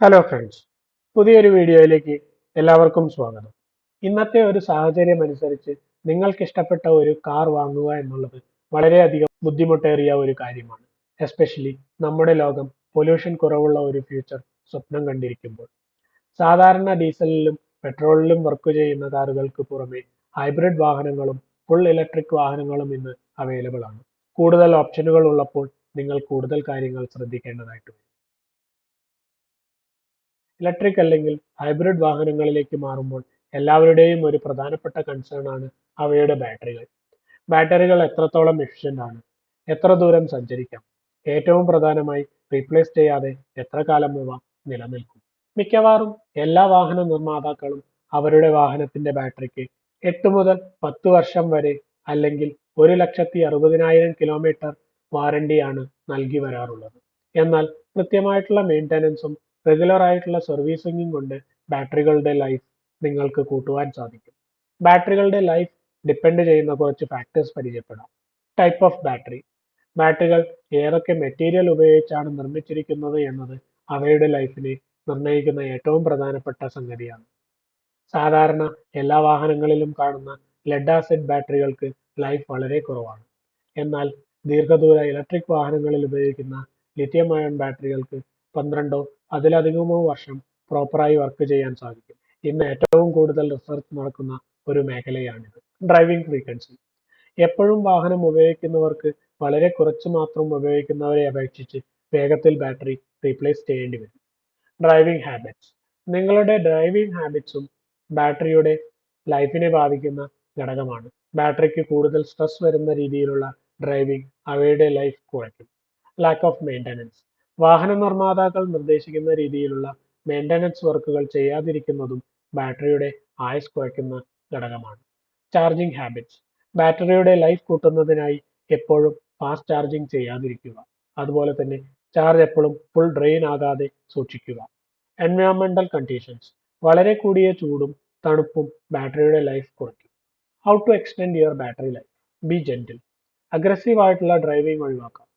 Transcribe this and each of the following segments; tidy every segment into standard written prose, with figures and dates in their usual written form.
Hello friends, പുതിയൊരു വീഡിയോയിലേക്ക് എല്ലാവർക്കും സ്വാഗതം. ഇന്നത്തെ ഒരു സാഹചര്യം അനുസരിച്ച് നിങ്ങൾക്ക് ഇഷ്ടപ്പെട്ട ഒരു കാർ വാങ്ങുക എന്നുള്ളത് വളരെയധികം ബുദ്ധിമുട്ടേറിയ ഒരു കാര്യമാണ്. എസ്പെഷ്യലി നമ്മുടെ ലോകം പൊല്യൂഷൻ കുറവുള്ള ഒരു ഫ്യൂച്ചർ സ്വപ്നം കണ്ടിരിക്കുമ്പോൾ. സാധാരണ ഡീസലിലും പെട്രോളിലും വർക്ക് ചെയ്യുന്ന കാറുകൾക്ക് പുറമെ ഹൈബ്രിഡ് വാഹനങ്ങളും ഫുൾ ഇലക്ട്രിക് വാഹനങ്ങളും ഇന്ന് അവൈലബിൾ ആണ്. കൂടുതൽ ഓപ്ഷനുകൾ ഉള്ളപ്പോൾ നിങ്ങൾ കൂടുതൽ കാര്യങ്ങൾ ശ്രദ്ധിക്കേണ്ടതായിട്ടുണ്ട്. ഇലക്ട്രിക് അല്ലെങ്കിൽ ഹൈബ്രിഡ് വാഹനങ്ങളിലേക്ക് മാറുമ്പോൾ എല്ലാവരുടെയും ഒരു പ്രധാനപ്പെട്ട കൺസേൺ ആണ് അവയുടെ ബാറ്ററികൾ. ബാറ്ററികൾ എത്രത്തോളം എഫിഷ്യന്റ് ആണ്, എത്ര ദൂരം സഞ്ചരിക്കാം, ഏറ്റവും പ്രധാനമായി റീപ്ലേസ് ചെയ്യാതെ എത്ര കാലം അവ നിലനിൽക്കും. മിക്കവാറും എല്ലാ വാഹന നിർമ്മാതാക്കളും അവരുടെ വാഹനത്തിന്റെ ബാറ്ററിക്ക് 8 മുതൽ 10 വർഷം വരെ അല്ലെങ്കിൽ 1,60,000 കിലോമീറ്റർ വാറണ്ടിയാണ് നൽകി വരാറുള്ളത്. എന്നാൽ കൃത്യമായിട്ടുള്ള മെയിൻ്റനൻസും റെഗുലർ ആയിട്ടുള്ള സർവീസിംഗും കൊണ്ട് ബാറ്ററികളുടെ ലൈഫ് നിങ്ങൾക്ക് കൂട്ടുവാൻ സാധിക്കും. ബാറ്ററികളുടെ ലൈഫ് ഡിപ്പെൻഡ് ചെയ്യുന്ന കുറച്ച് ഫാക്ടേഴ്സ് പരിചയപ്പെടാം. Type of battery. ബാറ്ററികൾ ഏതൊക്കെ മെറ്റീരിയൽ ഉപയോഗിച്ചാണ് നിർമ്മിച്ചിരിക്കുന്നത് എന്നത് അവയുടെ ലൈഫിനെ നിർണ്ണയിക്കുന്ന ഏറ്റവും പ്രധാനപ്പെട്ട സംഗതിയാണ്. സാധാരണ എല്ലാ വാഹനങ്ങളിലും കാണുന്ന ലെഡ് ആസിഡ് ബാറ്ററികൾക്ക് ലൈഫ് വളരെ കുറവാണ്. എന്നാൽ ദീർഘദൂര ഇലക്ട്രിക് വാഹനങ്ങളിൽ ഉപയോഗിക്കുന്ന ലിഥിയം അയൺ ബാറ്ററികൾക്ക് 12 അതിലധികമോ വർഷം പ്രോപ്പറായി വർക്ക് ചെയ്യാൻ സാധിക്കും. ഇന്ന് ഏറ്റവും കൂടുതൽ റിസർച്ച് നടക്കുന്ന ഒരു മേഖലയാണിത്. Driving frequency. എപ്പോഴും വാഹനം ഉപയോഗിക്കുന്നവർക്ക് വളരെ കുറച്ച് മാത്രം ഉപയോഗിക്കുന്നവരെ അപേക്ഷിച്ച് വേഗത്തിൽ ബാറ്ററി റീപ്ലേസ് ചെയ്യേണ്ടി വരും. Driving habits. നിങ്ങളുടെ ഡ്രൈവിംഗ് ഹാബിറ്റ്സും ബാറ്ററിയുടെ ലൈഫിനെ ബാധിക്കുന്ന ഘടകമാണ്. ബാറ്ററിക്ക് കൂടുതൽ സ്ട്രെസ് വരുന്ന രീതിയിലുള്ള ഡ്രൈവിംഗ് അവയുടെ ലൈഫ് കുറയ്ക്കും. Lack of maintenance. വാഹന നിർമ്മാതാക്കൾ നിർദ്ദേശിക്കുന്ന രീതിയിലുള്ള മെയിൻ്റനൻസ് വർക്കുകൾ ചെയ്യാതിരിക്കുന്നതും ബാറ്ററിയുടെ ആയുസ് കുറയ്ക്കുന്ന ഘടകമാണ്. Charging habits. ബാറ്ററിയുടെ ലൈഫ് കൂട്ടുന്നതിനായി എപ്പോഴും ഫാസ്റ്റ് ചാർജിംഗ് ചെയ്യാതിരിക്കുക. അതുപോലെ തന്നെ ചാർജ് എപ്പോഴും ഫുൾ ഡ്രെയിൻ ആകാതെ സൂക്ഷിക്കുക. എൻവയോൺമെന്റൽ കണ്ടീഷൻസ്. വളരെ കൂടിയ ചൂടും തണുപ്പും ബാറ്ററിയുടെ ലൈഫ് കുറയ്ക്കും. How to extend your battery life. Be gentle. Aggressive ആയിട്ടുള്ള ഡ്രൈവിംഗ് ഒഴിവാക്കാം.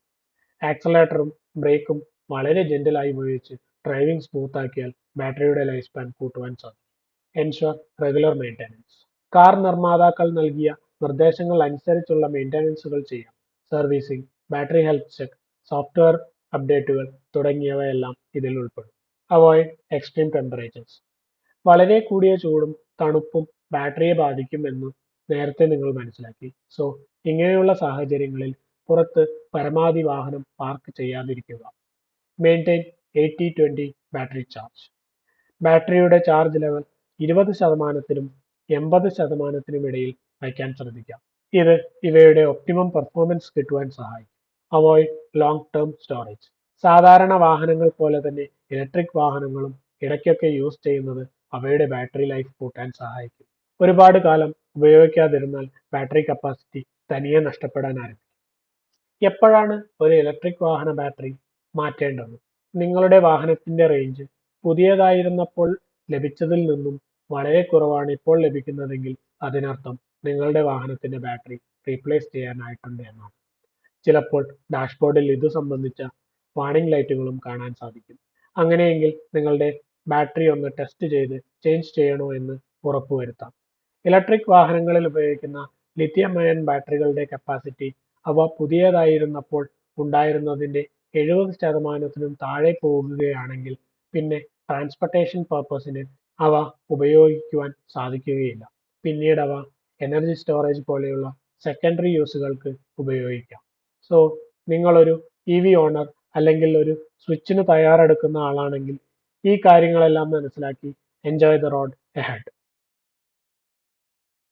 ആക്സലേറ്ററും ബ്രേക്കും വളരെ ജെന്റിലായി ഉപയോഗിച്ച് ഡ്രൈവിംഗ് സ്മൂത്ത് ആക്കിയാൽ ബാറ്ററിയുടെ ലൈഫ് സ്പാൻ കൂട്ടുവാൻ സാധിക്കും. Ensure regular maintenance. കാർ നിർമ്മാതാക്കൾ നൽകിയ നിർദ്ദേശങ്ങൾ അനുസരിച്ചുള്ള മെയിൻ്റനൻസുകൾ ചെയ്യാം. Servicing, battery health check, software അപ്ഡേറ്റുകൾ തുടങ്ങിയവയെല്ലാം ഇതിൽ ഉൾപ്പെടും. Avoid extreme temperatures. വളരെ കൂടിയ ചൂടും തണുപ്പും ബാറ്ററിയെ ബാധിക്കും എന്ന് നേരത്തെ നിങ്ങൾ മനസ്സിലാക്കി. സോ ഇങ്ങനെയുള്ള സാഹചര്യങ്ങളിൽ പുറത്ത് പരമാവധി വാഹനം പാർക്ക് ചെയ്യാതിരിക്കുക. Maintain 80-20 battery charge. ബാറ്ററിയുടെ ചാർജ് ലെവൽ 20%-നും 80%-നും ഇടയിൽ വയ്ക്കാൻ ശ്രദ്ധിക്കാം. ഇത് ഇവയുടെ ഒപ്റ്റിമം പെർഫോമൻസ് കിട്ടുവാൻ സഹായിക്കും. Avoid long term storage. സാധാരണ വാഹനങ്ങൾ പോലെ തന്നെ ഇലക്ട്രിക് വാഹനങ്ങളും ഇടയ്ക്കൊക്കെ യൂസ് ചെയ്യുന്നത് അവയുടെ ബാറ്ററി ലൈഫ് കൂട്ടാൻ സഹായിക്കും. ഒരുപാട് കാലം ഉപയോഗിക്കാതിരുന്നാൽ ബാറ്ററി കപ്പാസിറ്റി തനിയെ നഷ്ടപ്പെടാൻ ആരംഭിക്കും. എപ്പോഴാണ് ഒരു ഇലക്ട്രിക് വാഹന ബാറ്ററി മാറ്റേണ്ടത്? നിങ്ങളുടെ വാഹനത്തിന്റെ റേഞ്ച് പുതിയതായിരുന്നപ്പോൾ ലഭിച്ചതിൽ നിന്നും വളരെ കുറവാണ് ഇപ്പോൾ ലഭിക്കുന്നതെങ്കിൽ അതിനർത്ഥം നിങ്ങളുടെ വാഹനത്തിന്റെ ബാറ്ററി റീപ്ലേസ് ചെയ്യാനായിട്ടുണ്ട് എന്നാണ്. ചിലപ്പോൾ ഡാഷ്ബോർഡിൽ ഇത് സംബന്ധിച്ച വാർണിംഗ് ലൈറ്റുകളും കാണാൻ സാധിക്കും. അങ്ങനെയെങ്കിൽ നിങ്ങളുടെ ബാറ്ററി ഒന്ന് ടെസ്റ്റ് ചെയ്ത് ചേഞ്ച് ചെയ്യണോ എന്ന് ഉറപ്പുവരുത്താം. ഇലക്ട്രിക് വാഹനങ്ങളിൽ ഉപയോഗിക്കുന്ന ലിഥിയം അയൺ ബാറ്ററികളുടെ കപ്പാസിറ്റി അവ പുതിയതായിരുന്നപ്പോൾ ഉണ്ടായിരുന്നതിന്റെ 70%-നും താഴെ പോകുകയാണെങ്കിൽ പിന്നെ ട്രാൻസ്പോർട്ടേഷൻ പർപ്പസിന് അവ ഉപയോഗിക്കുവാൻ സാധിക്കുകയില്ല. പിന്നീട് അവ എനർജി സ്റ്റോറേജ് പോലെയുള്ള സെക്കൻഡറി യൂസുകൾക്ക് ഉപയോഗിക്കാം. സോ നിങ്ങളൊരു EV ഓണർ അല്ലെങ്കിൽ ഒരു സ്വിച്ചിന് തയ്യാറെടുക്കുന്ന ആളാണെങ്കിൽ ഈ കാര്യങ്ങളെല്ലാം മനസ്സിലാക്കി എൻജോയ് ദ റോഡ് എഹെഡ്.